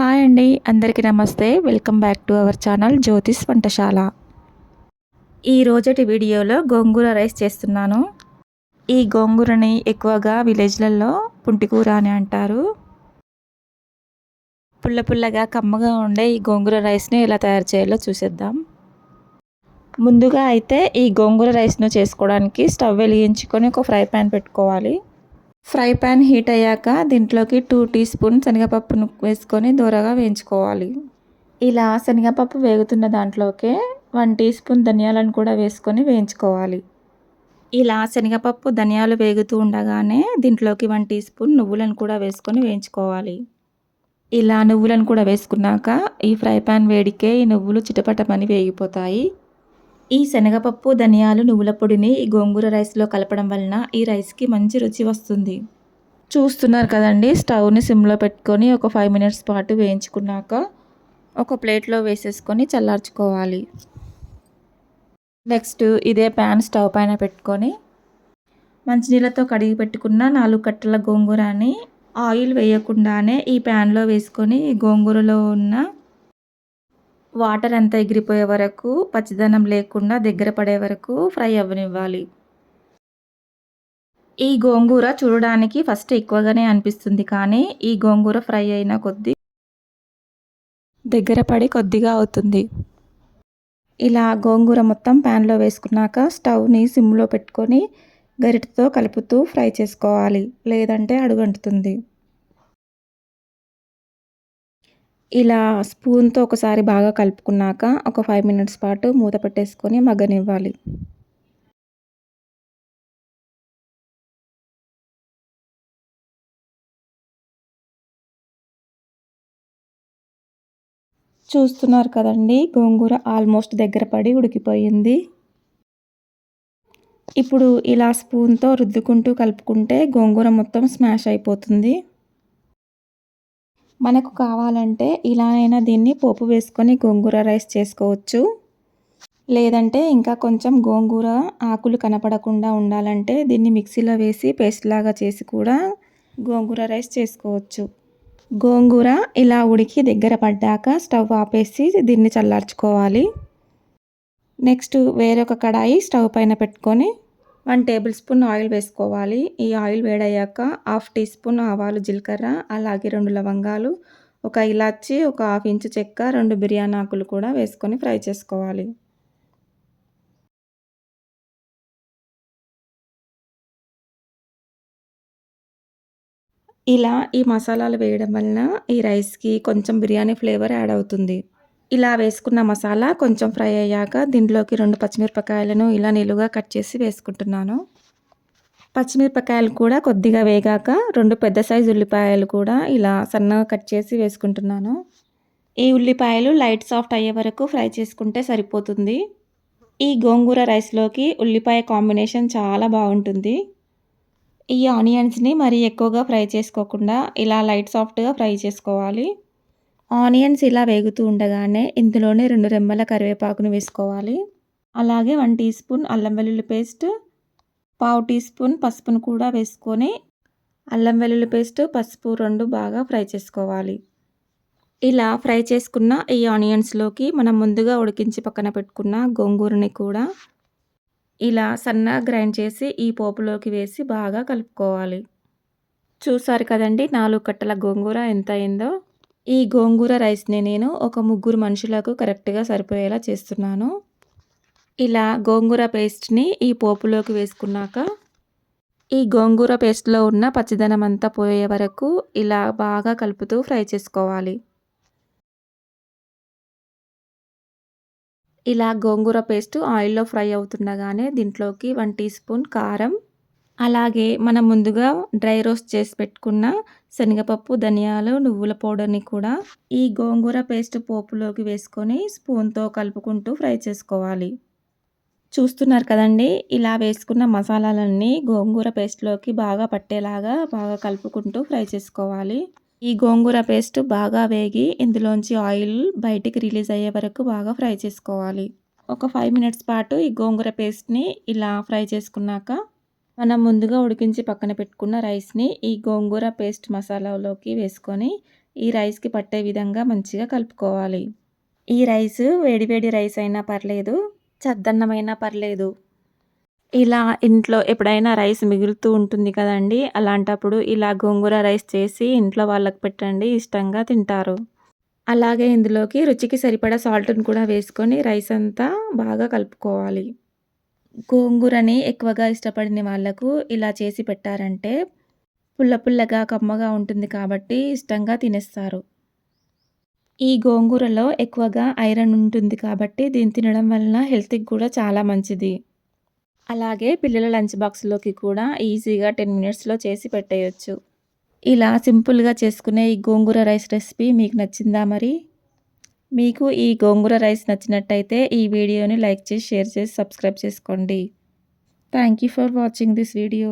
Hi అండి, అందరికీ నమస్తే. Welcome back to our channel జ్యోతిష్ వంటశాల. ఈ రోజటి వీడియోలో గోంగూర రైస్ చేస్తున్నాను. ఈ గోంగూరని ఎక్కువగా విలేజ్లలో పుంటికూర అని అంటారు. పుల్ల పుల్లగా కమ్మగా ఉండే ఈ గోంగూర రైస్ని ఎలా తయారు చేయాలో చూసేద్దాం. ముందుగా అయితే ఈ గోంగూర రైస్ను చేసుకోవడానికి స్టవ్ వెలిగించుకొని ఒక ఫ్రై ప్యాన్ పెట్టుకోవాలి. ఫ్రై ప్యాన్ హీట్ అయ్యాక దీంట్లోకి 2 టీ స్పూన్ శనగపప్పును వేసుకొని దూరగా వేయించుకోవాలి. ఇలా శనగపప్పు వేగుతున్న దాంట్లోకే 1 టీ స్పూన్ ధనియాలను కూడా వేసుకొని వేయించుకోవాలి. ఇలా శనగపప్పు ధనియాలు వేగుతూ ఉండగానే దీంట్లోకి 1 టీ స్పూన్ నువ్వులను కూడా వేసుకొని వేయించుకోవాలి. ఇలా నువ్వులను కూడా వేసుకున్నాక ఈ ఫ్రై ప్యాన్ వేడికే ఈ నువ్వులు చిటపటమని వేగిపోతాయి. ఈ శనగపప్పు ధనియాలు నువ్వుల పొడిని ఈ గోంగూర రైస్లో కలపడం వలన ఈ రైస్కి మంచి రుచి వస్తుంది. చూస్తున్నారు కదండి, స్టవ్ని సిమ్లో పెట్టుకొని ఒక 5 మినిట్స్ పాటు వేయించుకున్నాక ఒక ప్లేట్లో వేసేసుకొని చల్లార్చుకోవాలి. నెక్స్ట్ ఇదే ప్యాన్ స్టవ్ పైన పెట్టుకొని మంచినీళ్ళతో కడిగి పెట్టుకున్న 4 కట్టల గోంగూరని ఆయిల్ వేయకుండానే ఈ ప్యాన్లో వేసుకొని గోంగూరలో ఉన్న వాటర్ అంతా ఎగిరిపోయే వరకు, పచ్చిదనం లేకుండా దగ్గర పడే వరకు ఫ్రై అవ్వనివ్వాలి. ఈ గోంగూర చూడడానికి ఫస్ట్ ఎక్కువగానే అనిపిస్తుంది, కానీ ఈ గోంగూర ఫ్రై అయిన కొద్దీ దగ్గర పడి కొద్దిగా అవుతుంది. ఇలా గోంగూర మొత్తం ప్యాన్లో వేసుకున్నాక స్టవ్ని సిమ్లో పెట్టుకొని గరిటెతో కలుపుతూ ఫ్రై చేసుకోవాలి, లేదంటే అడుగంటుతుంది. ఇలా స్పూన్తో ఒకసారి బాగా కలుపుకున్నాక ఒక 5 మినిట్స్ పాటు మూత పెట్టేసుకొని మగ్గనివ్వాలి. చూస్తున్నారు కదండి, గోంగూర ఆల్మోస్ట్ దగ్గర పడి ఉడికిపోయింది. ఇప్పుడు ఇలా స్పూన్తో రుద్దుకుంటూ కలుపుకుంటే గోంగూర మొత్తం స్మాష్ అయిపోతుంది. మనకు కావాలంటే ఇలా అయినా దీన్ని పోపు వేసుకొని గోంగూర రైస్ చేసుకోవచ్చు. లేదంటే ఇంకా కొంచెం గోంగూర ఆకులు కనపడకుండా ఉండాలంటే దీన్ని మిక్సీలో వేసి పేస్ట్ లాగా చేసి కూడా గోంగూర రైస్ చేసుకోవచ్చు. గోంగూర ఇలా ఉడికి దగ్గర పడ్డాక స్టవ్ ఆపేసి దీన్ని చల్లార్చుకోవాలి. నెక్స్ట్ వేరొక కడాయి స్టవ్ పైన పెట్టుకొని 1 టేబుల్ స్పూన్ ఆయిల్ వేసుకోవాలి. ఈ ఆయిల్ వేడయ్యాక 1/2 టీ స్పూన్ ఆవాలు, జీలకర్ర, అలాగే 2 లవంగాలు, 1 ఇలాచి, 1/2 ఇంచు చెక్క, 2 బిర్యానీ ఆకులు కూడా వేసుకొని ఫ్రై చేసుకోవాలి. ఇలా ఈ మసాలాలు వేయడం వలన ఈ రైస్కి కొంచెం బిర్యానీ ఫ్లేవర్ యాడ్ అవుతుంది. ఇలా వేసుకున్న మసాలా కొంచెం ఫ్రై అయ్యాక దీంట్లోకి 2 పచ్చిమిరపకాయలను ఇలా నిలువుగా కట్ చేసి వేసుకుంటున్నాను. పచ్చిమిరపకాయలు కూడా కొద్దిగా వేగాక 2 పెద్ద సైజు ఉల్లిపాయలు కూడా ఇలా సన్నగా కట్ చేసి వేసుకుంటున్నాను. ఈ ఉల్లిపాయలు లైట్ సాఫ్ట్ అయ్యే వరకు ఫ్రై చేసుకుంటే సరిపోతుంది. ఈ గోంగూర రైస్లోకి ఉల్లిపాయ కాంబినేషన్ చాలా బాగుంటుంది. ఈ ఆనియన్స్ని మరీ ఎక్కువగా ఫ్రై చేసుకోకుండా ఇలా లైట్ సాఫ్ట్గా ఫ్రై చేసుకోవాలి. ఆనియన్స్ ఇలా వేగుతూ ఉండగానే ఇందులోనే 2 రెమ్మల కరివేపాకును వేసుకోవాలి. అలాగే 1 టీ స్పూన్ అల్లం వెల్లుల్లి పేస్ట్, 1/2 టీ స్పూన్ పసుపును కూడా వేసుకొని అల్లం వెల్లుల్లి పేస్ట్, పసుపు 2 బాగా ఫ్రై చేసుకోవాలి. ఇలా ఫ్రై చేసుకున్న ఈ ఆనియన్స్లోకి మనం ముందుగా ఉడికించి పక్కన పెట్టుకున్న గోంగూరని కూడా ఇలా సన్నగా గ్రైండ్ చేసి ఈ పోపులోకి వేసి బాగా కలుపుకోవాలి. చూసారు కదండి, 4 కట్టల గోంగూర ఎంత అయిందో. ఈ గోంగూర రైస్ని నేను ఒక 3 మనుషులకు కరెక్ట్గా సరిపోయేలా చేస్తున్నాను. ఇలా గోంగూర పేస్ట్ని ఈ పోపులోకి వేసుకున్నాక ఈ గోంగూర పేస్ట్లో ఉన్న పచ్చిదనం అంతా పోయే వరకు ఇలా బాగా కలుపుతూ ఫ్రై చేసుకోవాలి. ఇలా గోంగూర పేస్ట్ ఆయిల్లో ఫ్రై అవుతుండగానే దీంట్లోకి 1 టీ స్పూన్ కారం, అలాగే మనం ముందుగా డ్రై రోస్ట్ చేసి పెట్టుకున్న శనగపప్పు, ధనియాలు, నువ్వుల పౌడర్ని కూడా ఈ గోంగూర పేస్ట్ పోపులోకి వేసుకొని స్పూన్తో కలుపుకుంటూ ఫ్రై చేసుకోవాలి. చూస్తున్నారు కదండి, ఇలా వేసుకున్న మసాలాలన్నీ గోంగూర పేస్ట్లోకి బాగా పట్టేలాగా బాగా కలుపుకుంటూ ఫ్రై చేసుకోవాలి. ఈ గోంగూర పేస్ట్ బాగా వేగి ఇందులోంచి ఆయిల్ బయటికి రిలీజ్ అయ్యే వరకు బాగా ఫ్రై చేసుకోవాలి. ఒక 5 మినిట్స్ పాటు ఈ గోంగూర పేస్ట్ని ఇలా ఫ్రై చేసుకున్నాక మనం ముందుగా ఉడికించి పక్కన పెట్టుకున్న రైస్ని ఈ గోంగూర పేస్ట్ మసాలాలోకి వేసుకొని ఈ రైస్‌కి పట్టే విధంగా మంచిగా కలుపుకోవాలి. ఈ రైసు వేడి వేడి రైస్ అయినా పర్లేదు, చద్దన్నమైనా పర్లేదు. ఇలా ఇంట్లో ఎప్పుడైనా రైస్ మిగులుతూ ఉంటుంది కదండీ! అలాంటప్పుడు ఇలా గోంగూర రైస్ చేసి ఇంట్లో వాళ్ళకి పెట్టండి, ఇష్టంగా తింటారు. అలాగే ఇందులోకి రుచికి సరిపడా సాల్ట్‌ని కూడా వేసుకొని రైస్ అంతా బాగా కలుపుకోవాలి. గోంగూరని ఎక్కువగా ఇష్టపడని వాళ్ళకు ఇలా చేసి పెట్టారంటే పుల్ల పుల్లగా, కమ్మగా ఉంటుంది కాబట్టి ఇష్టంగా తినేస్తారు. ఈ గోంగూరలో ఎక్కువగా ఐరన్ ఉంటుంది కాబట్టి దీన్ని తినడం వలన హెల్త్‌కి కూడా చాలా మంచిది. అలాగే పిల్లల లంచ్ బాక్స్‌లోకి కూడా ఈజీగా 10 మినిట్స్‌లో చేసి పెట్టేయొచ్చు. ఇలా సింపుల్‌గా చేసుకునే ఈ గోంగూర రైస్ రెసిపీ మీకు నచ్చిందా మరి? మీకు ఈ గోంగూర రైస్ నచ్చినట్టయితే ఈ వీడియోని లైక్ చేసి, షేర్ చేసి, సబ్స్క్రైబ్ చేసుకోండి. Thank you for watching this video.